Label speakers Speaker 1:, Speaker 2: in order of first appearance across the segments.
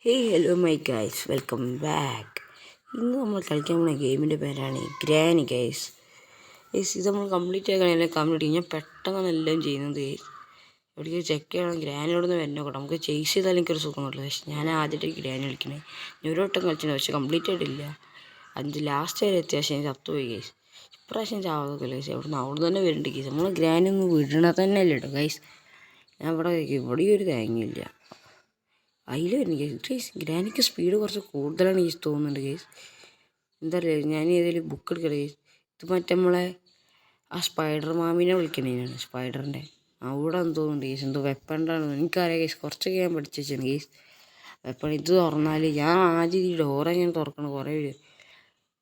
Speaker 1: Hello my guys, welcome back. ഇന്ന് നമ്മൾ കളിക്കാൻ പോകുന്ന ഗെയിമിൻ്റെ പേരാണ് ഗ്രാനി ഗൈസ്. ഇത് നമ്മൾ കംപ്ലീറ്റ് ആക്കാൻ കംപ്ലീറ്റ് ഞാൻ പെട്ടെന്നാണ് എല്ലാം ചെയ്യുന്നത് ഗൈസ്. എവിടേക്ക് ചെക്ക് ചെയ്യണം, ഗ്രാനിയോട് നിന്ന് വരണ കൂടെ നമുക്ക് ചേസ് ചെയ്താൽ എനിക്കൊരു സുഖം കിട്ടില്ല. പക്ഷേ ഞാൻ ആദ്യമായിട്ട് ഗ്രാനി കളിക്കണേ. ഞാൻ ഒരു വട്ടം കളിച്ചിട്ടുണ്ട്, പക്ഷേ കംപ്ലീറ്റ് ആയിട്ടില്ല. ലാസ്റ്റ് വരെ എത്തിയ പക്ഷേ ഞാൻ ചത്തുപോയി ഗൈസ്. ഇപ്രാവശ്യം ചാവതൊക്കെ ഗൈസ്. അവിടെ തന്നെ വരുന്നുണ്ട് ഗൈസ്. നമ്മൾ ഗ്രാനി ഒന്ന് വിടണ തന്നെ അല്ലേ കേട്ടോ ഗൈസ്. ഞാൻ ഇവിടെ ഒരു തേങ്ങയില്ല. അതിൽ വരുന്നു ഗൈസ്. ഗ്രാനിക്ക് സ്പീഡ് കുറച്ച് കൂടുതലാണ് ഗൈസ് തോന്നുന്നുണ്ട് ഗൈസ്. എന്താ പറയുക, ഞാൻ ഏതെങ്കിലും ബുക്ക് എടുക്കട്ടെ ഗൈസ്. ഇത് മറ്റേ നമ്മളെ ആ സ്പൈഡർ മാമിനെ വിളിക്കണേനാണ്, സ്പൈഡറിൻ്റെ അവിടെ എന്ന് തോന്നുന്നുണ്ട് ഗൈസ്. എന്തോ വെപ്പണ്ടാണ് എനിക്കറിയാം ഗൈസ്. കുറച്ചൊക്കെ ഞാൻ പഠിച്ചു വെച്ചാണ് ഗൈസ്. വെപ്പൺ ഇത് തുറന്നാൽ ഞാൻ ആദ്യം ഈ ഡോറെ ഞാൻ തുറക്കണം കുറേ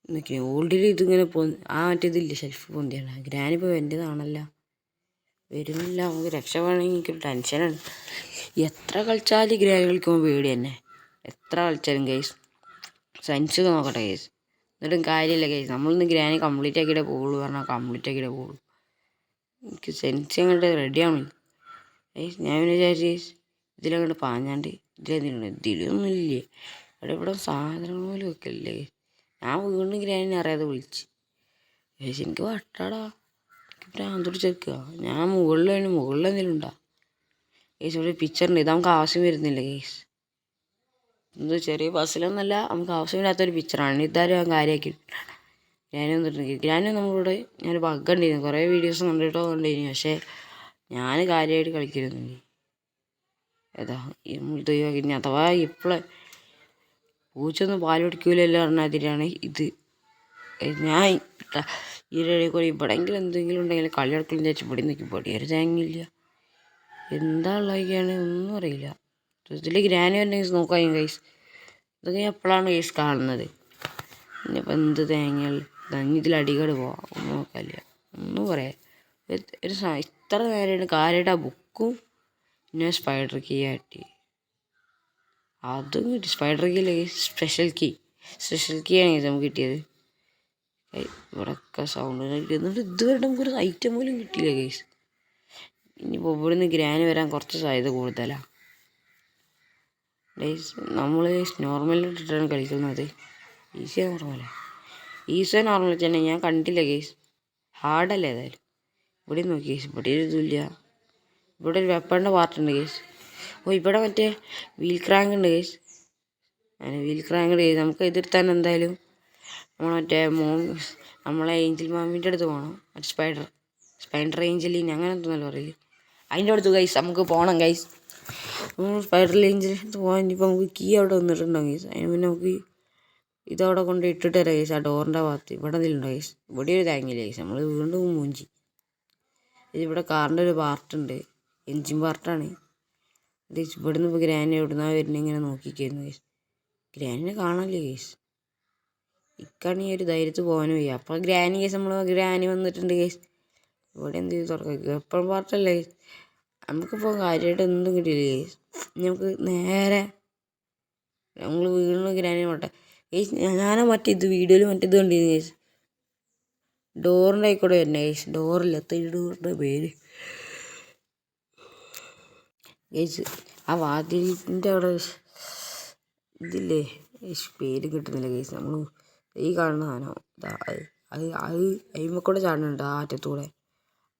Speaker 1: എന്നൊക്കെ ഓൾറെഡി ഇതിങ്ങനെ മറ്റേതില്ല ഷെൽഫ് പൊന്തിയാണ്. ഗ്രാനിപ്പോൾ എൻ്റെതാണല്ലോ വരുന്നില്ല. നമുക്ക് രക്ഷപ്പെടണമെങ്കിൽ എനിക്കൊരു ടെൻഷനാണ്. എത്ര കളിച്ചാലും ഗ്രാനി കളിക്കുമ്പോൾ പേടി തന്നെ. എത്ര കളിച്ചാലും ഗൈസ് സയൻസ് നോക്കട്ടെ ഗൈസ്. എന്നിട്ടും കാര്യമില്ല ഗൈസ്. നമ്മളിന്ന് ഗ്രാനി കംപ്ലീറ്റ് ആക്കിയിട്ടേ പോകുള്ളൂ പറഞ്ഞാൽ കംപ്ലീറ്റ് ആക്കിയിട്ടേ പോകുള്ളൂ. എനിക്ക് സെൻസ് അങ്ങോട്ട് റെഡിയാണ് ഗൈസ്. ഞാൻ വിചാരിച്ചു ഗൈസ് ഇതിലങ്ങോട്ട് പാഞ്ഞാണ്ട് ഇതിലൊന്നും ഇല്ലേ ഇവിടെ സാധനങ്ങൾ പോലും വെക്കില്ലേ ഗൈസ്. ഞാൻ വീണ്ടും ഗ്രാനിനെ അറിയാതെ വിളിച്ച് ഗൈസ്. എനിക്ക് വട്ടാടാ ഭ്രാന്തോട് ചെക്കുക. ഞാൻ മുകളിൽ എന്തെങ്കിലും ഉണ്ടോ ഗൈസ്? ഇവിടെ പിക്ചറുണ്ട്. ഇത് നമുക്ക് ആവശ്യം വരുന്നില്ല ഗൈസ്. എന്തോ ചെറിയ ബസ്സിലൊന്നല്ല, നമുക്ക് ആവശ്യമില്ലാത്തൊരു പിക്ചറാണ്. ഇതാരും ഞാൻ കാര്യമാക്കി ഗ്രാനി വന്നിട്ടുണ്ടെങ്കിൽ ഗ്രാനി നമ്മളിവിടെ ഞാൻ ബഗ് ഉണ്ടായിരുന്നു. കുറേ വീഡിയോസ് കണ്ടിട്ടോ കണ്ടിരുന്നു, പക്ഷേ ഞാൻ കാര്യമായിട്ട് കളിക്കരുന്നില്ല. ഏതാ ഇനി അഥവാ ഇപ്പോഴേ പൂച്ചൊന്നും പാൽ കുടിക്കൂലല്ലോ പറഞ്ഞാതിരാണ് ഇത്. ഞാൻ ഈ ഇടയിൽ കൂടെ ഇവിടെയെങ്കിലും എന്തെങ്കിലും ഉണ്ടെങ്കിൽ കളി നടക്കില്ലെന്ന് വെച്ചാൽ ഇവിടെ നിൽക്കും. ഇവിടെ ഒരു തേങ്ങയില്ല. എന്താ ഉള്ളതൊക്കെയാണ് ഒന്നും അറിയില്ല. ഇതിൽ ഗ്രാനി ഉണ്ടെങ്കിൽ നോക്കാം ഗൈസ്. ഇതൊക്കെ ഞാൻ എപ്പോഴാണ് ഗൈസ് കാണുന്നത്. ഇനിയിപ്പോൾ എന്ത് തേങ്ങകൾ ഇതിൽ അടികട് പോവാം. ഒന്നും നോക്കാനില്ല, ഒന്നും പറയാം. ഇത്ര നേരമാണ് കാര്യമായിട്ട് ആ ബുക്കും പിന്നെ സ്പൈഡർ കീ ആട്ടി അതും കിട്ടി. സ്പൈഡർ കീ അല്ലേ സ്പെഷ്യൽ കീ ആണ് നമുക്ക് കിട്ടിയത്. ഇവിടെയൊക്കെ സൗണ്ട് എന്നിട്ട് ഇതുവരെ നമുക്കൊരു ഐറ്റം പോലും കിട്ടിയില്ല ഗൈസ്. ഇനിയിപ്പോൾ ഇവിടെ നിന്ന് ഗ്രാനി വരാൻ കുറച്ച് സാധ്യത കൂടുതലാണ് ഗൈസ്. നമ്മൾ നോർമലിട്ടിട്ടാണ് കളിക്കുന്നത്. ഈസിയാണ് നോർമൽ തന്നെ ഞാൻ കണ്ടില്ല ഗൈസ്. ഹാർഡല്ലേ ഏതായാലും. ഇവിടെ നോക്കി ഗൈസ്, ഇവിടെ ഒരു ഇതുമില്ല. ഇവിടെ ഒരു വെപ്പണിൻ്റെ പാർട്ടുണ്ട് ഗൈസ്. ഇവിടെ മറ്റേ വീൽ ക്രാങ്ക് ഉണ്ട് ഗൈസ്. വീൽ ക്രാങ്ക് ഗൈസ് നമുക്ക് എതിർത്താൻ എന്തായാലും നമ്മൾ നമ്മളെ ഏഞ്ചൽ മാമിൻ്റെ അടുത്ത് പോകണം. മറ്റേ സ്പൈഡർ ഏഞ്ചലിന് അങ്ങനെ എന്തോന്നല്ലോ പറയില്ലേ, അതിൻ്റെ അടുത്ത് ഗൈസ് നമുക്ക് പോകണം ഗൈസ്. സ്പൈഡർ ഏഞ്ചലിൻ്റെ അടുത്ത് പോകാൻ ഇനിയിപ്പോൾ നമുക്ക് കീ അവിടെ വന്നിട്ടുണ്ടാകും ഗൈസ്. അതിന് പിന്നെ നമുക്ക് ഇതവിടെ കൊണ്ട് ഇട്ടിട്ട് തരാം ഗൈസ്. ആ ഡോറിൻ്റെ ഭാഗത്ത് ഇവിടെ എന്തെങ്കിലും ഗൈസ്. ഇവിടെ ഒരു തേങ്ങയില്ല ഗൈസ്. നമ്മൾ വീണ്ടും മൂഞ്ചി. ഇതിവിടെ കാറിൻ്റെ ഒരു പാർട്ടുണ്ട്, എൻജിൻ പാർട്ടാണ് ഇത്. ഇവിടെ നിന്ന് ഇപ്പോൾ ഗ്രാനി എവിടുന്നാണ് വരുന്നത് ഇങ്ങനെ നോക്കിക്കായിരുന്നു ഗൈസ്. ഗ്രാനിനെ കാണാനില്ലേ ഗൈസ്. ഇക്കാണ് ഈ ഒരു ധൈര്യത്തിൽ പോകാനും വയ്യ. അപ്പോൾ ഗ്രാനി ഗൈസ് ഗ്രാനി വന്നിട്ടുണ്ട് ഗൈസ്. ഇവിടെ എന്ത് ചെയ്ത് തുറക്കുക എപ്പോഴും പാർട്ടല്ലേ ഗൈസ്. നമുക്കിപ്പോൾ കാര്യമായിട്ട് എന്തും കിട്ടിയില്ല ഗൈസ്. നമുക്ക് നേരെ നമ്മൾ വീണ്ടും ഗ്രാനി പോട്ടെ ഗൈസ്. ഞാനാ ഇത് വീഡിയോയിൽ മറ്റേത് കണ്ടിരുന്നു ഗൈസ്. ഡോറിൻ്റെ ആയിക്കോടെ വരണേ ഗൈസ്. ഡോറില്ലാത്ത ഡോറിൻ്റെ പേര് ഗൈസ്. ആ വാതിലിൻ്റെ അവിടെ ഇതില്ലേ പേര് കിട്ടുന്നില്ല ഗൈസ്. നമ്മൾ ഈ കാണുന്ന സാധനം അയിമക്കൂടെ ചാടുന്നുണ്ട് ആ അറ്റത്തൂടെ.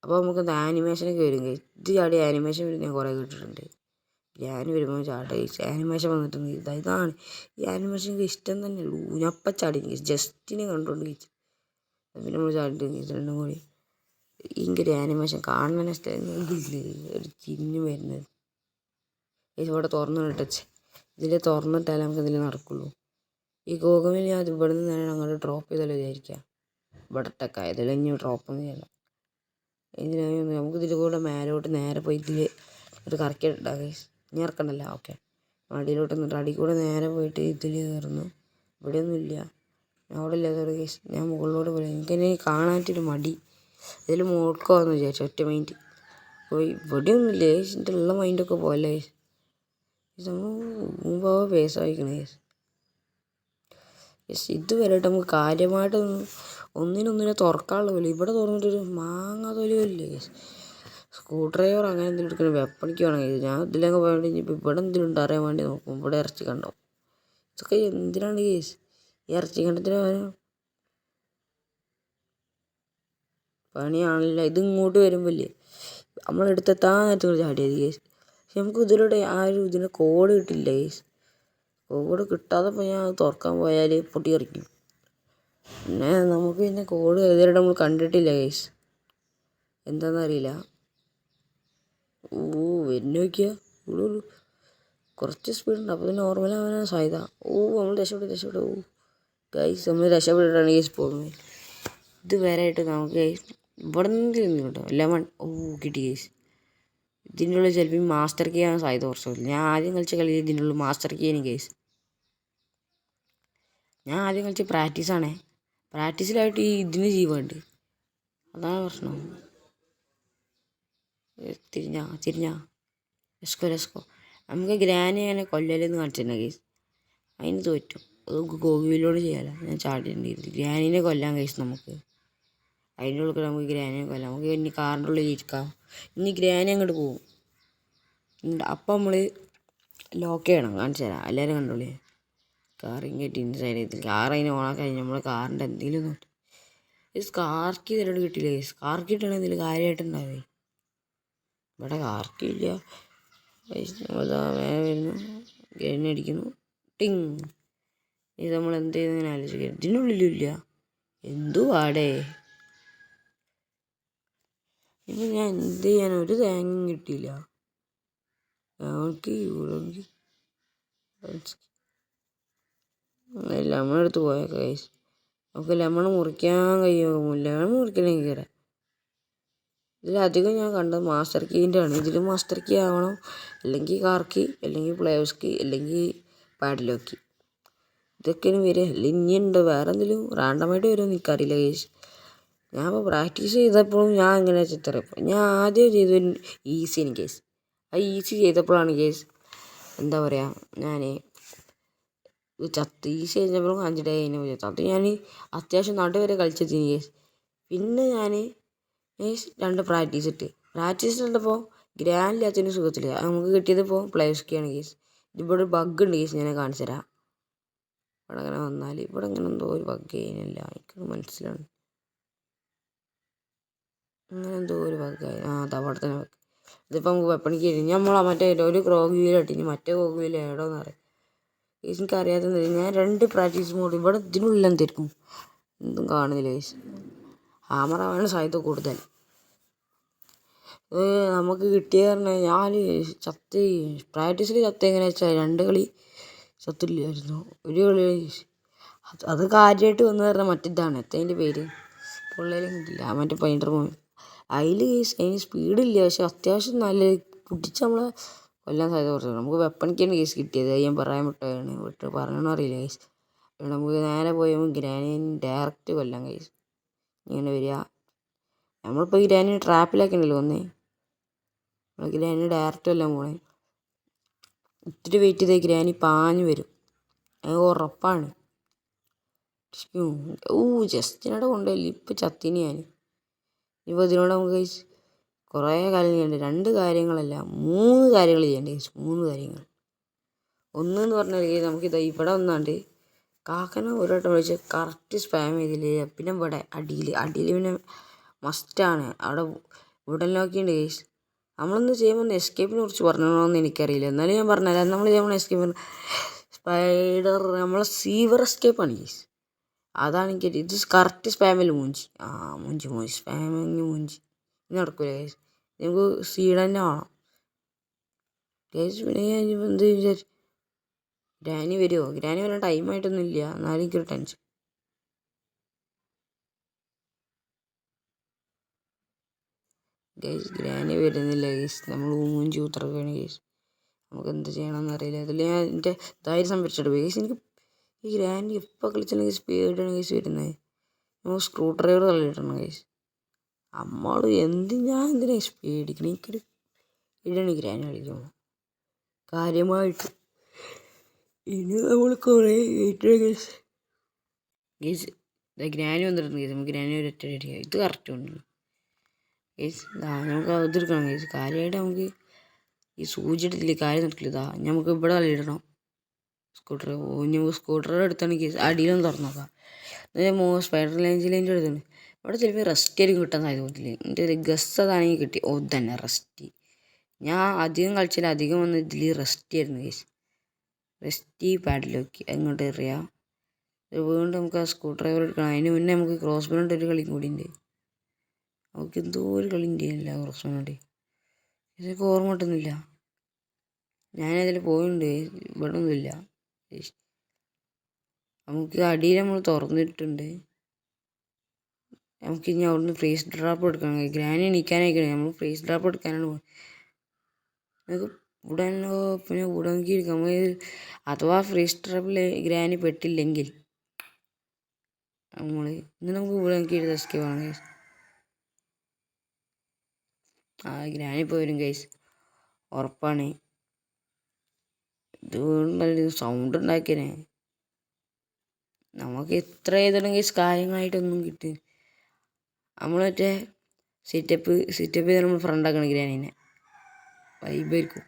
Speaker 1: അപ്പോൾ നമുക്ക് ആനിമേഷനൊക്കെ വരും ഗൈസ്. ഇത് ചാടി ആനിമേഷൻ വരും ഞാൻ കുറേ കേട്ടിട്ടുണ്ട്. ഞാൻ വരുമ്പോൾ ചാട്ടെ ഗൈസ്. ആനിമേഷൻ വന്നിട്ടുണ്ട്. ഇതാണ് ഈ ആനിമേഷൻ എനിക്ക് ഇഷ്ടം തന്നെ. ഊഞ്ഞപ്പം ചാടി ഗൈസ്. ജസ്റ്റിനെ കണ്ടുകൊണ്ട് ഗൈസ്. പിന്നെ നമ്മൾ ചാടിയിട്ട് ഗൈസ് രണ്ടും കൂടി ഭയങ്കര ആനിമേഷൻ കാണാൻ ഇഷ്ടമില്ലേ ഒരു ചിരിഞ്ഞ് വരുന്നത് ഗൈസ്. ഇവിടെ തുറന്നിട്ട് ഇതിൽ തുറന്നിട്ടാലേ നമുക്ക് ഇതിൽ നടക്കുള്ളൂ. ഈ ഗോഗമിൽ ഞാൻ ഇവിടെ നിന്ന് തന്നെ അങ്ങോട്ട് ഡ്രോപ്പ് ചെയ്താലോ വിചാരിക്കാം. ഇവിടെ ടെക്ക ഇതിൽ ഇനി ഡ്രോപ്പൊന്നും ചെയ്യണം. നമുക്ക് ഇതിൽ കൂടെ മേലോട്ട് നേരെ പോയി ഇതിൽ ഒരു കറക്കിയിട്ടാ ഗൈസ്. ഇനി ഇറക്കണ്ടല്ലോ. ഓക്കെ, അടിയിലോട്ട് നിന്നിട്ട് അടി കൂടെ നേരെ പോയിട്ട് ഇതിൽ കയറുന്നു. ഇവിടെയൊന്നും ഇല്ല. അവിടെ ഇല്ലാത്തവർ ഗൈസ്. ഞാൻ മുകളിലോട്ട് പോയി എനിക്കെന്നെ കാണാനായിട്ടൊരു മടി. ഇതിൽ മുകൾക്കോന്ന് വിചാരിച്ചു ഒറ്റ മൈൻഡ് പോയി. ഇവിടെയൊന്നുമില്ല ഗൈസ്. എൻ്റെ ഉള്ള മൈൻഡൊക്കെ പോലെ ഗൈസ്. നമ്മൾ മുമ്പ് പേസ് വായിക്കണേ ഗൈസ്. ഇതുവരെയായിട്ട് നമുക്ക് ഒന്നിനൊന്നിനെ തുറക്കാനുള്ള പോലെ ഇവിടെ തുറന്നിട്ടൊരു മാങ്ങ തൊലിയല്ലേ ഗൈസ്. സ്ക്രൂ ഡ്രൈവർ അങ്ങനെ എന്തെങ്കിലും എടുക്കണം. വെപ്പണിക്ക് വേണം ഗൈസ്. ഞാൻ ഇതിലൊക്കെ വേണ്ടി ഇനിയിപ്പോൾ ഇവിടെ എന്തെങ്കിലും ഉണ്ട് അറിയാൻ വേണ്ടി നോക്കും. ഇവിടെ ഇറച്ചി കണ്ടോ ഇതൊക്കെ എന്തിനാണ് കേസ് ഈ ഇറച്ചി കണ്ടത്തിന് പണിയാണല്ലോ. ഇത് ഇങ്ങോട്ട് വരുമ്പോല്ലേ നമ്മളെടുത്തെത്താൻ നേരത്തെ ചാടിയത് കേസ്. പക്ഷെ നമുക്ക് ഇതിലൂടെ ഇതിൻ്റെ കോഡ് കിട്ടില്ല കേസ്. കോഡ് കിട്ടാതെ പോയി ഞാൻ തുറക്കാൻ പോയാൽ പൊട്ടി എറിക്കും. പിന്നെ നമുക്ക് പിന്നെ കോഡ് ഇതുവരെ നമ്മൾ കണ്ടിട്ടില്ല കേസ്. എന്താണെന്നറിയില്ല. വരുന്ന നോക്കിയാൽ കുറച്ച് സ്പീഡുണ്ട്. അപ്പോൾ ഇത് നോർമലാവാനാണ് സാധ്യത. നമ്മൾ രക്ഷപ്പെട്ടു. ഗൈസ് നമ്മൾ രക്ഷപ്പെട്ടിട്ടാണ് കേസ് പോകുന്നത്. ഇത് വരെയായിട്ട് നമുക്ക് ഗൈസ് ഇവിടെ നിന്ന് കേട്ടോ 11 കിട്ടി കേസ്. ഇതിൻ്റെ ഉള്ളിൽ ചിലപ്പോൾ മാസ്റ്റർ കീ ആവാൻ സാധ്യത കുറച്ചില്ല. ഞാൻ ആദ്യം കളിച്ച കളി ഇതിൻ്റെ ഉള്ളിൽ മാസ്റ്റർ കീ ആണ് കേസ്. ഞാൻ ആദ്യം കളിച്ച പ്രാക്ടീസാണേ. പ്രാക്ടീസിലായിട്ട് ഇതിന് ജീവമുണ്ട്. അതാണ് പ്രശ്നം. തിരിഞ്ഞാ ലെസ്കോ നമുക്ക് ഗ്രാനി അങ്ങനെ കൊല്ലലെന്ന് കാണിച്ചിരുന്ന കേസ്. അതിന് തോറ്റും. അത് ഗോകുവിലോട് ചെയ്യാലോ. ഞാൻ ചാടിയിട്ടുണ്ടായിരുന്നു. ഗ്രാനീനെ കൊല്ലാൻ കേസ് നമുക്ക്. അതിൻ്റെ ഉള്ളിൽ നമുക്ക് ഗ്രാനിയെ കൊല്ലാം. നമുക്ക് ഇനി കാറിൻ്റെ ഉള്ളിൽ ഇരിക്കാം. ഇനി ഗ്രാനി അങ്ങോട്ട് പോകും. അപ്പം നമ്മൾ ലോക്ക് ചെയ്യണം. കാണിച്ചു തരാം. എല്ലാവരും കണ്ടോളേ. കാറിങ്ങോട്ട് ഇൻസൈഡ് ചെയ്തില്ല. കാർ അതിന് ഓണാക്കാൻ നമ്മൾ കാറിൻ്റെ എന്തെങ്കിലും നോക്കി. ഈ സ്കാർക്ക് ഇതിലോട് കിട്ടിയില്ലേ. സ്കാർക്ക് കിട്ടണമെങ്കിൽ ഇതിൽ കാര്യമായിട്ടുണ്ടാവേ. ഇവിടെ കാർക്കില്ല. വരുന്നു. ഗ്രാനി അടിക്കുന്നു. ടിങ്. ഇത് നമ്മൾ എന്ത് ചെയ്യുന്നതിന് ആലോചിക്കുക. ഇതിനുള്ളിലും ഇല്ല. എന്തുവാടേ. ഇനി ഞാൻ എന്ത് ചെയ്യാൻ. ഒരു തേങ്ങയും കിട്ടിയില്ല. ഞങ്ങൾക്ക് ലെമൺ എടുത്ത് പോയേക്കാം ഗൈസ്. നമുക്ക് ലെമൺ മുറിക്കാൻ കഴിയുമോ. ലെമൺ മുറിക്കണമെങ്കിൽ കയറാം. ഇതിലധികം ഞാൻ കണ്ടത് മാസ്റ്റർ കീൻ്റെ ആണ്. ഇതിൽ മാസ്റ്റർ കീ ആവണം. അല്ലെങ്കിൽ കാർ കീ, അല്ലെങ്കിൽ പ്ലേയേഴ്സ് കീ, അല്ലെങ്കിൽ പാഡിലോക്ക് കീ. ഇതൊക്കെയാണ് വരിക. ഇനിയുണ്ട് വേറെ എന്തെങ്കിലും റാൻഡമായിട്ട് വരുമെന്ന് എനിക്കറിയില്ല ഗൈസ്. ഞാൻ ഇപ്പോൾ പ്രാക്ടീസ് ചെയ്തപ്പോഴും ഞാൻ ഇങ്ങനെ ചിത്രപ്പോൾ ഞാൻ ആദ്യം ചെയ്ത ഈസിയാണ് കേസ്. ആ ഈസി ചെയ്തപ്പോഴാണ് കേസ് എന്താ പറയുക ഞാൻ ഈസി കഴിഞ്ഞപ്പോഴും 5 ഡേ കഴിഞ്ഞ ചത്തു. അത് ഞാൻ അത്യാവശ്യം നടുവരെ കളിച്ചെത്തിന് കേസ്. പിന്നെ ഞാൻ പ്രാക്ടീസ് ഇട്ടപ്പോൾ ഗ്രാൻഡില്ലാത്തതിന് സുഖത്തില്ല. നമുക്ക് കിട്ടിയതിപ്പോൾ പ്ലേയേഴ്സ് കീ ആണ് കേസ്. ഇവിടെ ബഗ് ഉണ്ട് കേസ്. ഞാൻ കാണിച്ചു തരാം. ഇവിടെ അങ്ങനെ വന്നാൽ ഇവിടെ അങ്ങനെ എന്തോ ഒരു ബഗ് ചെയ്യുന്നില്ല. എനിക്കത് മനസ്സിലാണ്. അങ്ങനെ എന്തോ ഒരു ബഗ്ഗായി. അവിടെ തന്നെ ബഗ്. ഇതിപ്പോൾ നമുക്ക് വെപ്പണിക്ക് കഴിഞ്ഞ് നമ്മൾ മറ്റേ ഒരു ക്രോഗ് വീലിട്ട് ഇനി മറ്റേ ക്രോഗ് വീൽ എവിടെയെന്ന് അറിയാം. എനിക്കറിയാതെ ഞാൻ 2 പ്രാക്ടീസ് മോഡ് ഇവിടെ ഇതിനുള്ളിൽ എന്തായിരിക്കും എന്തും കാണുന്നില്ല കേസ്. ഹാമറാവാൻ സാധ്യത കൂടുതൽ. നമുക്ക് കിട്ടിയ പറഞ്ഞാൽ ഞാൻ പ്രാക്ടീസിൽ എങ്ങനെ വെച്ചാൽ 2 കളി ചത്തില്ലായിരുന്നു. ഒരു കളി അത് കാര്യമായിട്ട് വന്നു പറഞ്ഞാൽ മറ്റിതാണ്. എത്തതിൻ്റെ പേര് പിള്ളേരും കിട്ടില്ല. മറ്റേ പൈൻറ്റർ മൂവി അതിന് സ്പീഡില്ല. പക്ഷെ അത്യാവശ്യം നല്ല പിടിച്ച് നമ്മളെ കൊല്ലാൻ സാധ്യത കുറച്ച്. നമുക്ക് വെപ്പണിക്കാണ് കേസ് കിട്ടിയത്. ഞാൻ പറയാൻ പറഞ്ഞോന്നും അറിയില്ല കേസ്. നമുക്ക് നേരെ പോയി ഗ്രാനിയൻ ഡയറക്റ്റ് കൊല്ലാം കേസ്. ഇങ്ങനെ വരിക. നമ്മളിപ്പോൾ ഗ്രാനി ട്രാപ്പിലാക്കണ്ടല്ലോ ഒന്നേ. നമ്മൾ ഗ്രാനി ഡയറക്റ്റ് കൊല്ലാൻ പോണേ. ഇത്തിരി വെയിറ്റ് ചെയ്താൽ ഗ്രാനി പാഞ്ഞ് വരും. അത് ഉറപ്പാണ്. ജസ്റ്റിനോടെ കൊണ്ടുപോയില്ല. ഇപ്പം ചത്തിന് ഞാൻ. ഇപ്പോൾ ഇതിനോട് നമുക്ക് കുറേ കാര്യം ചെയ്യേണ്ടത്. 2 കാര്യങ്ങളല്ല 3 കാര്യങ്ങൾ ചെയ്യേണ്ടത്. 3 കാര്യങ്ങൾ. ഒന്നെന്ന് പറഞ്ഞാൽ നമുക്കിത് ഇവിടെ വന്നാണ്ട് കാക്കനെ ഒരു വട്ടം വിളിച്ച് കറക്റ്റ് സ്പാം ചെയ്തില്ലേ. പിന്നെ ഇവിടെ അടിയിൽ പിന്നെ മസ്റ്റാണ്. അവിടെ ഇവിടെ നോക്കിയുണ്ട് കേസ്. നമ്മളൊന്ന് ചെയ്യുമ്പോൾ എസ്കേപ്പിനെ കുറിച്ച് പറഞ്ഞോന്ന് എനിക്കറിയില്ല. എന്നാലും ഞാൻ പറഞ്ഞുതരാം. നമ്മൾ ചെയ്യുമ്പോൾ എസ്കേപ്പ് സ്പൈഡർ നമ്മളെ സീവർ എസ്കേപ്പാണ് കേസ്. അതാണ് എനിക്ക് ഇത് കറക്റ്റ് സ്പാമിൽ മൂഞ്ചി സ്പാമിങ് മൂഞ്ചി നടക്കൂല കേസ്. നമുക്ക് സീഡ് തന്നെ വേണം കേസ്. പിന്നെ ഞാൻ എന്ത് വിചാരിച്ചു ഗ്രാനി വരുമോ. ഗ്രാനി വരാൻ ടൈമായിട്ടൊന്നും ഇല്ല. എന്നാലും എനിക്കൊരു ടെൻഷൻ. ഗൈസ് ഗ്രാനി വരുന്നില്ല ഗൈസ്. നമ്മൾ മൂഞ്ചി ഉത്തരവാണ് ഗൈസ്. നമുക്ക് എന്ത് ചെയ്യണമെന്ന് അറിയില്ല. അതിൽ ഞാൻ എൻ്റെ ധൈര്യം സംഭരിച്ചിട്ട് ഗൈസ്. എനിക്ക് ഈ ഗ്രാനി എപ്പോൾ കളിച്ചാലും സ്പീഡാണ് ഗൈസ് വരുന്നത്. നമുക്ക് സ്ക്രൂ ഡ്രൈവർ തള്ളിയിട്ടാണ് ഗൈസ്. നമ്മൾ ഞാൻ എന്തിനാ സ്പീഡിക്കണം. എനിക്കൊരു ഇടാണ് ഗ്രാനി കളിക്കുമ്പോൾ കാര്യമായിട്ട്. ഇനി നമ്മൾ കുറേ ഗൈസ് ഗ്രാനി വന്നിട്ടുണ്ട് ഗൈസ്. നമുക്ക് ഗ്രാനി ഒരു ഒറ്റ അടിക്കാം. ഇത് കറക്റ്റ് ഉണ്ട് ഗൈസ്. നമുക്ക് അതെടുക്കണം ഗൈസ്. കാര്യമായിട്ട് നമുക്ക് ഈ സൂചി എടുത്തില്ലേ കാര്യം നടക്കില്ല. നമുക്ക് ഇവിടെ തള്ളിയിടണം. സ്കൂട്ടർ സ്കൂട്ടറുടെ അടുത്താണ് കേസ്. അടിയിലൊന്ന് തുറന്നു നോക്കാം. സ്പൈഡർ ലേഞ്ചിൻ്റെ അടുത്തുണ്ട്. അവിടെ ചിലപ്പോൾ റെസ്റ്റ് ആയിരിക്കും കിട്ടാൻ സാധ്യതയില്ല. എൻ്റെ ഒരു ഗസ് അതാണെങ്കിൽ കിട്ടി. ഓ തന്നെ റെസ്റ്റ്. ഞാൻ അധികം കളിച്ചാൽ അധികം വന്ന് ഇതിൽ റെസ്റ്റ് ആയിരുന്നു കേസ്. റെസ്റ്റ് പാഡിലോക്കി അങ്ങോട്ട് എറിയാം. വീണ്ടും നമുക്ക് ആ സ്ക്രൂ ഡ്രൈവർ എടുക്കണം. അതിന് മുന്നേ നമുക്ക് ക്രോസ് ബോണ്ട് ഒരു കളി കൂടി ഉണ്ട്. നമുക്ക് എന്തോ ഒരു കളി ഉണ്ട് ക്രോസ് ബോണ്ട്. ഇതൊക്കെ ഓർമ്മ കിട്ടുന്നില്ല. ഞാനതിൽ പോയിട്ടുണ്ട്. ഇവിടെ ഒന്നുമില്ല. നമുക്ക് അടിയിൽ നമ്മൾ തുറന്നിട്ടുണ്ട്. നമുക്കിനി അവിടുന്ന് ഫ്രീസ് ഡ്രോപ്പ് എടുക്കണം. ഗ്രാനി എണീക്കാനായിക്കണേ. നമ്മൾ ഫ്രീസ് ഡ്രോപ്പ് എടുക്കാനാണ് പോകുന്നത്. നമുക്ക് ഉടനോ പിന്നെ ഉടങ്കിയിരിക്കാം. നമ്മൾ അഥവാ ഫ്രീസ് ഡ്രോപ്പിൽ ഗ്രാനി പെട്ടില്ലെങ്കിൽ ഇന്ന് നമുക്ക് ഉടങ്കിയിട്ട് എസ്കേപ്പ് ആണ് ഗൈസ്. ഗ്രാനി ഇപ്പോൾ വരും ഗൈസ്, ഉറപ്പാണ്. ഇത് നല്ല സൗണ്ട് ഉണ്ടാക്കിയേ. നമുക്ക് എത്ര ചെയ്തിട്ടും ഗൈസ് കാര്യങ്ങളായിട്ടൊന്നും കിട്ടും. നമ്മൾ മറ്റേ സിറ്റപ്പ് ചെയ്ത് നമ്മൾ ഫ്രണ്ടാക്കണം ഗ്രാനീനെ. വൈബായിരിക്കും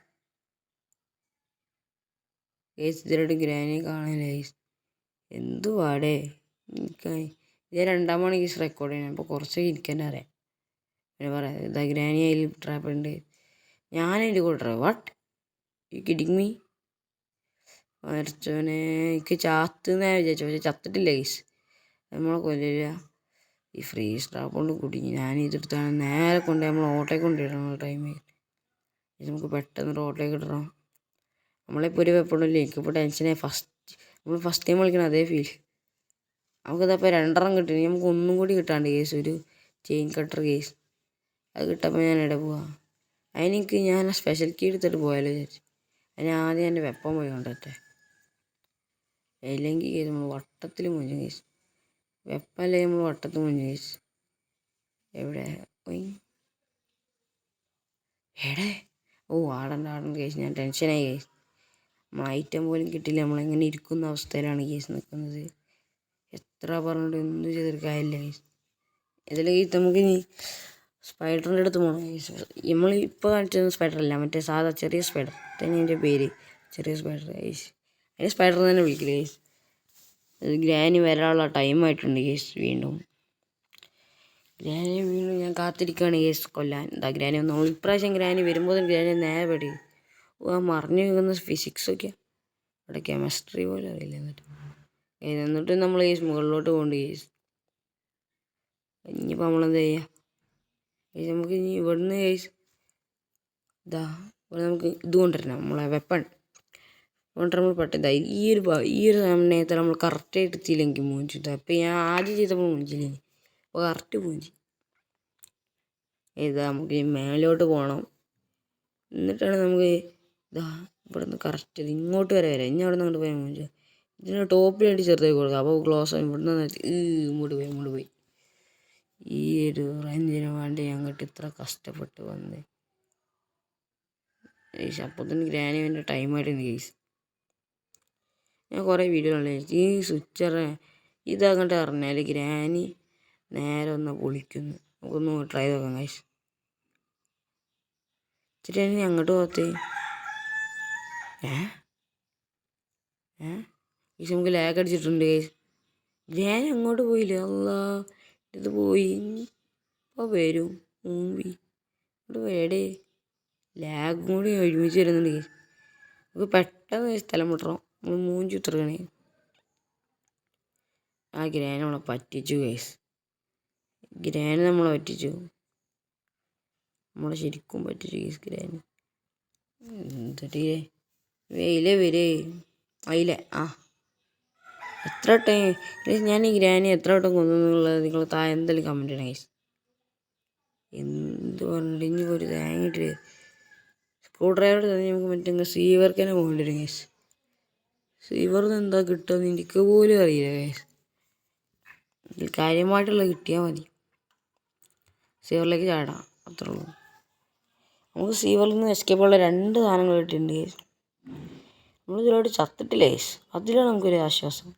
Speaker 1: ഗൈസ്. ഇതിലോട്ട് ഗ്രാനിയെ കാണാനില്ല ഗൈസ്. എന്തു പാടേ. ഇത് രണ്ടാമാണ് ഗൈസ് റെക്കോർഡ് ചെയ്യുന്നത്. അപ്പോൾ കുറച്ചൊക്കെ ഇരിക്കാൻ അറിയാം. പിന്നെ പറയാം ഇതാ ഗ്രാനി അതിൽ ട്രാപ്പ് ഉണ്ട്. ഞാനതിൻ്റെ കൂടെ വാട്ട് യു കിഡിങ് മീ? മരിച്ചവനെ എനിക്ക് ചാത്തുന്നാ വിചാരിച്ചു. പക്ഷെ ചത്തിട്ടില്ല ഗൈസ്. നമ്മളെ കൊല്ലില്ല. ഈ ഫ്രീസ് ട്രാപ്പ് കൊണ്ട് കുടുങ്ങി. ഞാൻ ഇതെടുത്താണ് നേരെ കൊണ്ട് നമ്മൾ ഓട്ടോയ്ക്ക് കൊണ്ടിടണം. ടൈമിൽ നമുക്ക് പെട്ടെന്ന് റോട്ടിലേക്ക് ഇടണം. നമ്മളിപ്പോൾ ഒരു വെപ്പണില്ല. എനിക്കിപ്പോൾ ടെൻഷനായി. നമ്മൾ ഫസ്റ്റ് ടൈം കളിക്കണം അതേ ഫീൽ. നമുക്കിതപ്പോൾ 2 കിട്ടി. നമുക്ക് ഒന്നും കൂടി കിട്ടാണ്ട് കേസ്. ഒരു ചെയിൻ കട്ടർ കേസ് അത് കിട്ടപ്പോൾ ഞാൻ ഇവിടെ പോവാം. അതിനെനിക്ക് ഞാൻ സ്പെഷ്യൽ കീ എടുത്തിട്ട് പോയാലോ വിചാരിച്ചു. അതിന് ആദ്യം എൻ്റെ വെപ്പം പോയി കൊണ്ടട്ടെ. അല്ലെങ്കിൽ കേസ് നമ്മൾ വട്ടത്തിൽ മുഞ്ചും കേസ്. വെപ്പല്ലേ നമ്മൾ വട്ടത്തിൽ മുഞ്ചും കേസ്. എവിടെ എടേ ആടണ്ട കേസ്. ഞാൻ ടെൻഷനായി കേസ്. നമ്മൾ ഐറ്റം പോലും കിട്ടില്ല. നമ്മളെങ്ങനെ ഇരിക്കുന്ന അവസ്ഥയിലാണ് കേസ് നിൽക്കുന്നത്. എത്ര പറഞ്ഞിട്ട് ഒന്നും ചെയ്തൊരു കാര്യമില്ല കേസ്. ഇതിലേക്ക് നമുക്ക് ഇനി സ്പൈഡറിൻ്റെ അടുത്ത് പോകണം കേസ്. നമ്മൾ ഇപ്പോൾ കാണിച്ചത് സ്പൈഡറല്ല, മറ്റേ സാധാ ചെറിയ സ്പൈഡർ തന്നെ എൻ്റെ പേര്. ചെറിയ സ്പൈഡർ കേസ്. അതിന് സ്പൈഡർ തന്നെ വിളിക്കില്ല കേസ്. ഗ്രാനി വരാനുള്ള ടൈമായിട്ടുണ്ട് കേസ്. വീണ്ടും ഞാൻ കാത്തിരിക്കുകയാണ് കേസ് കൊല്ലാൻ. എന്താ ഗ്രാനി വന്നു. ഇപ്രാവശ്യം ഗ്രാനി വരുമ്പോൾ ഗ്രാനി നേരെ പെടി. മറിഞ്ഞു നിൽക്കുന്ന ഫിസിക്സൊക്കെ അവിടെ കെമിസ്ട്രി പോലെ അറിയില്ല. എന്നിട്ട് നമ്മൾ കേസ് മുകളിലോട്ട് പോകേണ്ട കേസ്. ഇനിയിപ്പോൾ നമ്മളെന്താ ചെയ്യുക കേസ്? നമുക്ക് ഇനി ഇവിടുന്ന് കേസ് ഇവിടെ നമുക്ക് ഇത് കൊണ്ടുവരണം. നമ്മളെ വെപ്പൺ കൊണ്ടുവരാൻ നമ്മൾ പെട്ടെന്ന് ഈ ഒരു സമയത്ത് നമ്മൾ കറക്റ്റായിട്ട് എത്തിയില്ലെങ്കിൽ മൂഞ്ചി. അപ്പോൾ ഞാൻ ആദ്യം ചെയ്തപ്പോൾ മൂഞ്ചില്ലേ, അപ്പോൾ കറക്റ്റ് മൂഞ്ചി. നമുക്ക് മേലോട്ട് പോകണം. എന്നിട്ടാണ് നമുക്ക് ഇവിടെ നിന്ന് കറക്റ്റ് ഇങ്ങോട്ട് വരാം. ഇനി അവിടെ നിന്ന് അങ്ങോട്ട് പോയാൽ മൂഞ്ചി. ഇതിന് ടോപ്പിലായിട്ട് ചെറുതായി കൊടുക്കുക. അപ്പോൾ ക്ലോസ് ഇവിടെ നിന്ന് ഇങ്ങോട്ട് പോയി. ഈ ഒരു റേഞ്ചിന് വേണ്ടി അങ്ങോട്ട് ഇത്ര കഷ്ടപ്പെട്ട് വന്ന് ഗൈസ്. അപ്പോൾ തന്നെ ഗ്രാനി എൻ്റെ ടൈമായിട്ടുണ്ട് ഗൈസ്. ഞാൻ കുറേ വീഡിയോ കണ്ടു. ഈ സ്വിച്ചറ് ഇതങ്ങോട്ട് അറിഞ്ഞാൽ ഗ്രാനി നേരെ ഒന്ന് പൊളിക്കുന്നു. നമുക്കൊന്ന് ട്രൈ നോക്കാം ഗൈസ്. ഇച്ചിരി അങ്ങോട്ട് പോകത്തേ ഗൈസ്. നമുക്ക് ലാഗ് അടിച്ചിട്ടുണ്ട് ഗൈസ്. ഗ്രാനി അങ്ങോട്ട് പോയില്ലേ. അല്ലാ ഇത് പോയി. ഇപ്പോൾ വരും മൂവി ഇവിടെ വേടേ. ലാഗും കൂടി ഒരുമിച്ച് വരുന്നുണ്ട് ഗൈസ്. നമുക്ക് പെട്ടെന്ന് സ്ഥലം വിട്ടണം. നമ്മൾ മൂഞ്ചി ഉത്തരക്കണേ. ഗ്രാനി നമ്മളെ പറ്റിച്ചു ഗൈസ്. ഗ്രാനി നമ്മളെ പറ്റിച്ചു. നമ്മളെ ശരിക്കും പറ്റിച്ചു ഗൈസ് ഗ്രാനി. എന്നിട്ടേ വെയിലേ വരേ അതിലേ എത്ര ടൈം ഞാൻ ഈ ഗ്രാനി എത്ര വട്ടം കൊന്നുള്ളത് നിങ്ങൾ എന്തായാലും കമൻറ്റ് ചെയ്യണം ഗൈസ്. എന്ത് പറഞ്ഞിട്ട് ഇനി ഒരു തേങ്ങിട്ട് സ്ക്രൂ ഡ്രൈവർ തന്നെ നമുക്ക് മറ്റേ സീവർക്ക് തന്നെ പോകേണ്ടി വരും ഗൈസ്. സീവറിന് എന്താ കിട്ടുമെന്ന് എനിക്ക് പോലും അറിയില്ല ഗൈസ്. ഇതിൽ കാര്യമായിട്ടുള്ള കിട്ടിയാൽ മതി. സീവറിലേക്ക് ചാടാം, അത്രേ ഉള്ളൂ. നമുക്ക് സീവറിൽ നിന്ന് എസ്കേപ്പുള്ള 2 സാധനങ്ങൾ കിട്ടിയിട്ടുണ്ട് ഗൈസ്. നമ്മളിതിലോട്ട് ചത്തിട്ടില്ല ഗൈസ്. അതിലാണ് നമുക്കൊരു ആശ്വാസം.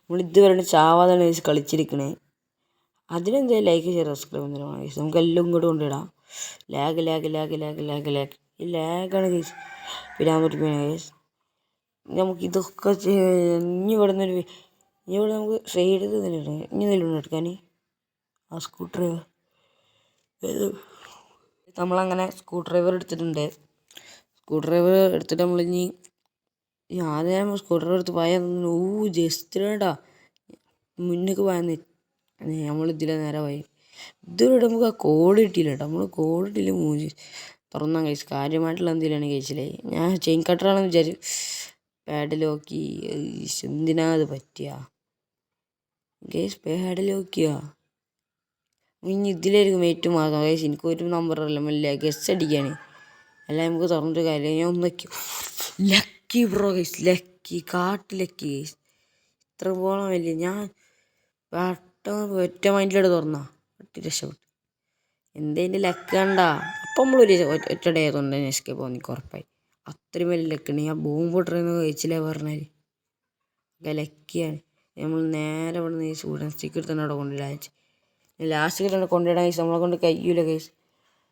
Speaker 1: നമ്മളിതുവരെ ചാവാതാണ് ഗൈസ് കളിച്ചിരിക്കണേ. അതിനെന്തായാലും ലൈക്ക് ചെയ്ത് സബ്സ്ക്രൈബ് ചെയ്യുന്നതാണ് ഗൈസ്. നമുക്കെല്ലാം ഇങ്ങോട്ട് കൊണ്ടിടാം. ലാഗ് ഈ ലാഗാണ് ഗൈസ്. വരാൻ പറ്റും ഗൈസ്. നമുക്ക് ഇതൊക്കെ ഇനി ഇവിടെ നമുക്ക് സൈഡിൽ നിന്നിട്ടുണ്ട്. ഇനി നില്ലുണ്ട് എടുക്കാൻ ആ സ്ക്രൂ ഡ്രൈവർ. നമ്മളങ്ങനെ സ്ക്രൂ ഡ്രൈവർ എടുത്തിട്ടുണ്ട്. സ്ക്രൂ ഡ്രൈവർ എടുത്തിട്ട് നമ്മളിനി ആദ്യം സ്ക്രൂ ഡ്രൈവർ എടുത്ത് പോയാൽ ജസ്റ്റ് വേണ്ടാ മുന്നേക്ക് പോയാൽ നമ്മളിതിലെ നേരെ പോയി. ഇതുവരെ നമുക്ക് ആ കോഡ് കിട്ടിയില്ല കേട്ടോ. നമ്മൾ കോഡ് ഇട്ടില്ല മൂഞ്ചി തുറന്നാൻ കഴിച്ചു. കാര്യമായിട്ടുള്ള എന്തെങ്കിലുമാണ് കഴിച്ചില്ലേ. ഞാൻ ചെയിൻ കട്ടറാണെന്ന് വിചാരിച്ചു. പാഡ് ലോക്കി എന്തിനാ അത് പറ്റിയ ഗൈസ്. പാഡ് ലോക്കിയാ ഇനി ഇതിലായിരിക്കും ഏറ്റവും മാസം ഗൈസ്. എനിക്കൊരു നമ്പറല്ല മല്ല ഗസ് അടിക്കാണ്. അല്ല നമുക്ക് തുറന്നിട്ട് കാര്യം. ഞാൻ ഒന്ന് lucky bro guys. Lucky lucky guys. ഇത്ര പോകണം വലിയ ഞാൻ പെട്ടെന്ന് ഒറ്റ മൈൻഡിലോട്ട് തുറന്നാ രക്ഷപ്പെട്ടു. എന്തതിൻ്റെ ലക്ക് കണ്ട. അപ്പം നമ്മളൊരു ഒറ്റ ഡേ തൊണ്ടേ എസ്കേപ്പ് എനിക്ക് ഉറപ്പായി. അത്രയും വലിയ ലക്കുണ്ട്. ഞാൻ ബോംബ് പൊട്ടറെന്ന് കഴിച്ചില്ലേ പറഞ്ഞാൽ ലക്കിയാണ്. നമ്മൾ നേരെ ഇവിടെ നിന്ന് സ്റ്റുഡൻറ്റ് സ്റ്റിക്ക് എടുത്ത് അവിടെ കൊണ്ടിടാച്ച്. ലാസ്റ്റ് കിട്ടാണ്ട് കൊണ്ടിടാൻ കേസ് നമ്മളെ കൊണ്ട് കഴിയൂല കേസ്.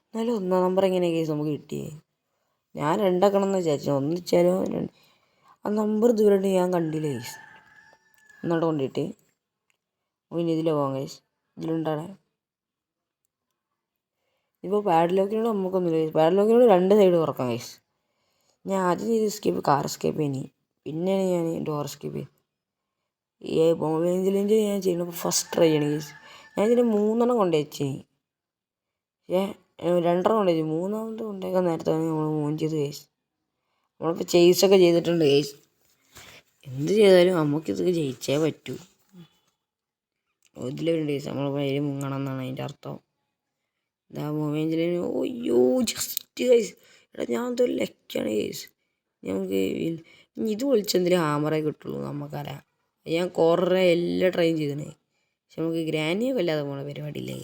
Speaker 1: എന്നാലും 1 നമ്പർ എങ്ങനെ കേസ് നമുക്ക് കിട്ടിയേ. ഞാൻ 2 ആക്കണമെന്ന് വിചാരിച്ചു. ഒന്നിച്ചാലോ ആ നമ്പർ ദൂരം ഞാൻ കണ്ടില്ല കേസ്. എന്നോട് കൊണ്ടിട്ട് പിന്നെ ഇതിലേ പോകാം കേസ്. ഇതിലുണ്ടാടെ ഇപ്പോൾ പാഡ്ലോക്കിനോട് നമുക്കൊന്നുമില്ല കേസ്. പാഡ്ലോക്കിനോട് 2 സൈഡ് തുറക്കാം കേസ്. ഞാൻ ആദ്യം ചെയ്ത് എസ്കേപ്പ് കാർ എസ്കേപ്പ് ഇനി പിന്നെയാണ് ഞാൻ ഡോർ എസ്കേപ്പ് ബോംബ് ഞാൻ ചെയ്യുന്നത് ഫസ്റ്റ് ട്രൈ ചെയ്യണം കേസ്. ഞാൻ ഇതിന് 3 കൊണ്ട് വെച്ചേ. പക്ഷേ 2 കൊണ്ട് വെച്ചു. 3 കൊണ്ടേക്കാൻ നേരത്താണ് നമ്മൾ മൂഞ്ചത് കേസ്. നമ്മളിപ്പോൾ ചേസൊക്കെ ചെയ്തിട്ടുണ്ട് കേസ്. എന്ത് ചെയ്താലും നമുക്കിതൊക്കെ ജയിച്ചേ പറ്റൂ. ഇതിലുണ്ട് കേസ്. നമ്മൾ പേര് മുങ്ങണം എന്നാണ് അതിൻ്റെ അർത്ഥം. ഇതാ മൊബൈലിന് അയ്യോ ജസ്റ്റ് കേസ്. എടാ ഞാൻ എന്തൊരു ലക്കാണ് കേസ്. നമുക്ക് ഇത് വിളിച്ചെന്തിനും ഹാമറേ കിട്ടുള്ളൂ നമുക്കറിയാം. ഞാൻ കുറേ എല്ലാം ട്രൈ ചെയ്തിട്ടുണ്ട്. പക്ഷെ നമുക്ക് ഗ്രാനിയെ വല്ലാതെ പോണ പരിപാടിയില്ലേ.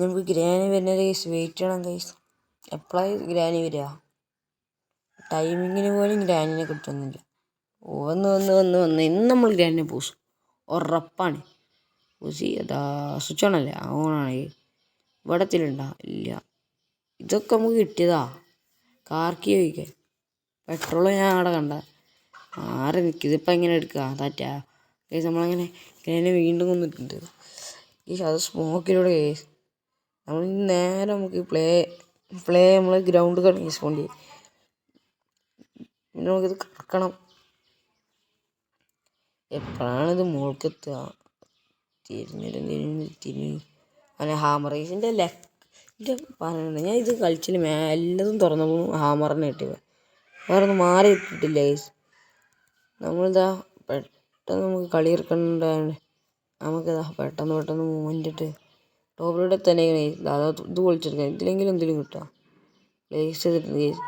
Speaker 1: നമുക്ക് ഗ്രാനി വരുന്നത് കേസ് വെയിറ്റ് ചെയ്യണം കേസ്. എപ്പോഴാണ് ഗ്രാനി വരിക? ടൈമിങ്ങിന് പോലും ഗ്രാനിനെ കിട്ടുന്നില്ല. വന്ന് ഇന്ന് നമ്മൾ ഗ്രാനിനെ പൂസും ഉറപ്പാണ്. പൂസി അതാ സ്വിച്ച് ഓണല്ലേ ഓണാണ്. ഇവിടത്തിലുണ്ടാ ഇല്ല. ഇതൊക്കെ നമുക്ക് കിട്ടിയതാ. കാർക്കി ചോദിക്കാൻ പെട്രോള് ഞാൻ അവിടെ കണ്ട ആരെ നിൽക്കിതിപ്പോൾ എങ്ങനെ എടുക്കുക താറ്റാ കേസ്. നമ്മളങ്ങനെ ഗ്രാനിനെ വീണ്ടും കൊന്നിട്ടുണ്ട് കേസ്. അത് സ്മോക്കിലൂടെ കേസ്. നമ്മൾ നേരെ നമുക്ക് പ്ലേ നമ്മൾ ഗ്രൗണ്ട് കളി കേസ് കൊണ്ട് പിന്നെ നമുക്കിത് കറക്കണം. എപ്പോഴാണിത് മുകൾക്കെത്തുക? തിരിഞ്ഞ് അങ്ങനെ ഹാമർ ഇതിൻ്റെ ലെഫ്റ്റ് പറയുന്നുണ്ട്. ഞാൻ ഇത് കളിച്ചില്ല. എല്ലാതും തുറന്നപ്പോൾ ഹാമറിനെ കിട്ടിയത് വേറെ ഒന്നും മാറി ഇട്ടിട്ടില്ല കേസ്. നമ്മളിതാ പെട്ടെന്ന് നമുക്ക് കളി ഇറക്കണ്ടാണ്. നമുക്കിതാ പെട്ടെന്ന് മൂവ്മെൻ്റ് ഇട്ട് ടോപ്പിലൂടെ തന്നെ അതാ ഇത് പൊളിച്ചെടുക്കാം. ഇതിലെങ്കിലും എന്തെങ്കിലും കിട്ടുക പ്ലേസ് ചെയ്തിട്ടുണ്ട് കേസ്.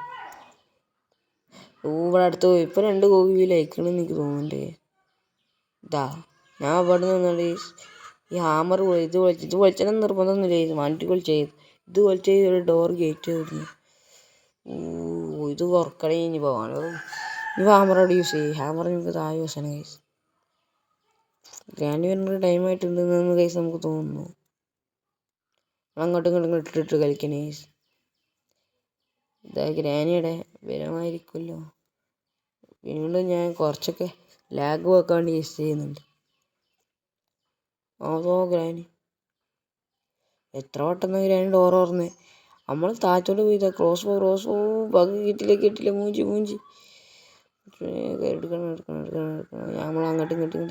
Speaker 1: ഇവിടെ അടുത്ത് പോയി ഇപ്പോൾ 2 കോപ്പി ലയിക്കണമെന്ന് എനിക്ക് തോന്നുന്നുണ്ട്. ഇതാ ഞാൻ അവിടെ നിന്നുകൊണ്ട് ഈ ഹാമർ ഇത് പൊളിച്ചാൽ നിർബന്ധമൊന്നുമില്ല. വണ്ടി പൊളിച്ച് ഇത് പൊളിച്ച് ഒരു ഡോർ ഗേറ്റ് വരുന്നു. ഇത് കുറക്കണേ ഇനി പോകാൻ ഇനി ഹാമറോട് യൂസ് ചെയ്യും. ഹാമർ നമുക്ക് താഴെ യൂസ് ചെയ്യണം കേസ്. ഗ്രാൻഡ് വരുന്നൊരു ടൈമായിട്ടുണ്ടെന്ന് കേസ് നമുക്ക് തോന്നുന്നു. അങ്ങോട്ടും ഇങ്ങോട്ടും ഇട്ടിട്ട് കളിക്കണേ കേസ്. ഇതാ ഗ്രാനിയുടെ വരമായിരിക്കുമല്ലോ. വീണ്ടും ഞാൻ കുറച്ചൊക്കെ ലാഗ് വെക്കാണ്ട് യൂസ് ചെയ്യുന്നുണ്ട്. അതോ ഗ്രാനി എത്ര പെട്ടെന്ന് ഗ്രാനി ഡോർ തുറന്ന് നമ്മൾ താഴത്തോട്ട് പോയി. ക്രോസ് പോ ബഗ് കിട്ടില്ല മൂഞ്ചി എടുക്കണം. നമ്മൾ അങ്ങോട്ടും ഇങ്ങോട്ടും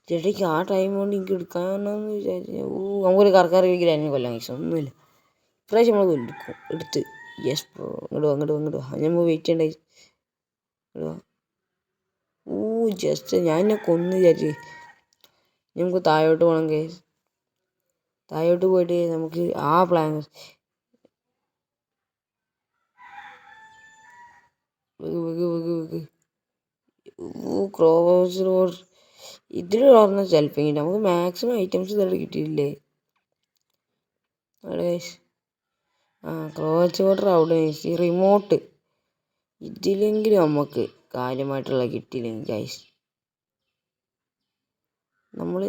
Speaker 1: ചേട്ടിക്ക് ആ ടൈം കൊണ്ട് എനിക്ക് എടുക്കാമെന്ന് വിചാരിച്ചു. നമുക്കൊരു കറക്കറി ഗ്രാനിനെ കൊല്ലാൻ കഴിച്ചു. ഒന്നുമില്ല. ഇപ്രാവശ്യം നമ്മൾ എടുത്ത് യെസ് ബ്രോ. അങ്ങോട്ട് വാ ഞാൻ വെയിറ്റ് ചെയ്യണ്ട. ജസ്റ്റ് ഞാൻ എന്നെ കൊന്ന് വിചാരിച്ച്. നമുക്ക് താഴോട്ട് പോകണം കേസ്. താഴോട്ട് പോയിട്ട് നമുക്ക് ആ പ്ലാൻ ക്രോസ് റോഡ് ഇതിൽ പറഞ്ഞ ചിലപ്പോൾ നമുക്ക് മാക്സിമം ഐറ്റംസ് ഇതുവരെ കിട്ടിയില്ലേ. അവിടെ ക്രോച്ച് വാട്ടർ അവിടെ ഈ റിമോട്ട് ഇതിലെങ്കിലും നമുക്ക് കാര്യമായിട്ടുള്ള കിട്ടിയില്ലെങ്കിൽ ഗൈസ് നമ്മൾ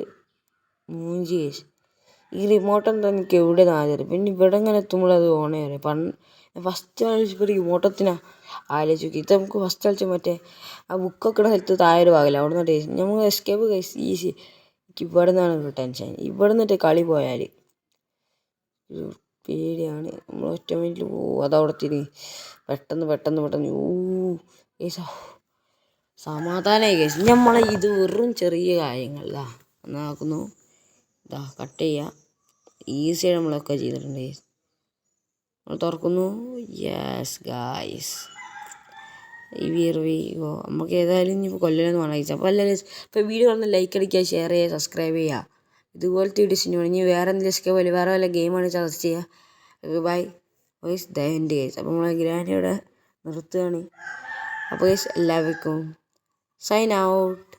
Speaker 1: മൂഞ്ചി കേസ്. ഈ റിമോട്ട് എന്താ എനിക്ക് എവിടെ നാചാരം. പിന്നെ ഇവിടെ ഇങ്ങനെ എത്തുമ്പോൾ അത് ഓണേ അറിയാം. ഫസ്റ്റ് കളിച്ചപ്പോൾ റിമോട്ടത്തിനാ ആലോചിച്ച് നോക്കി. ഇത് നമുക്ക് ഫസ്റ്റ് കളിച്ച മറ്റേ ആ ബുക്കൊക്കെ ഇടുന്ന സ്ഥലത്ത് താഴെ ഒരു ഭാഗമല്ല അവിടെ നിന്ന് നമ്മൾ എസ്കേപ്പ് കൈസ് ഈസി. എനിക്ക് ഇവിടെ നിന്നാണ് ടെൻഷൻ. ഇവിടെ നിന്നിട്ട് കളി പോയാൽ പേടിയാണ്. നമ്മൾ ഒറ്റ മിനിറ്റിൽ അതവിടെ തിരി പെട്ടെന്ന് കേസ് സമാധാനമായി കേസ്. നമ്മളെ ഇത് വെറും ചെറിയ കാര്യങ്ങളാ എന്നാക്കുന്നു. ഇതാ കട്ട് ചെയ്യുക. ഈസിയായി നമ്മളൊക്കെ ചെയ്തിട്ടുണ്ട്. നമ്മൾ തുറക്കുന്നു. യെസ് ഗായ്സ് നമുക്ക് ഏതായാലും ഇനി കൊല്ലലെന്ന് വേണം. അപ്പോൾ എല്ലാവരും ഇപ്പോൾ വീഡിയോ കാണുന്ന ലൈക്ക് അടിക്കുക, ഷെയർ ചെയ്യുക, സബ്സ്ക്രൈബ് ചെയ്യുക. ഇതുപോലത്തെ വീഡിയോസിന് വേണം. ഇനി വേറെ എന്തെങ്കിലും വേറെ വല്ല ഗെയിമാണ് സജസ്റ്റ് ചെയ്യുക. ബൈ വോയിസ് ദയൻ്റെ കേസ്. അപ്പോൾ നമ്മളെ ഗ്രാനിയുടെ നിർത്തുകയാണ്. അപ്പോൾ എല്ലാവർക്കും സൈൻ ഔട്ട്.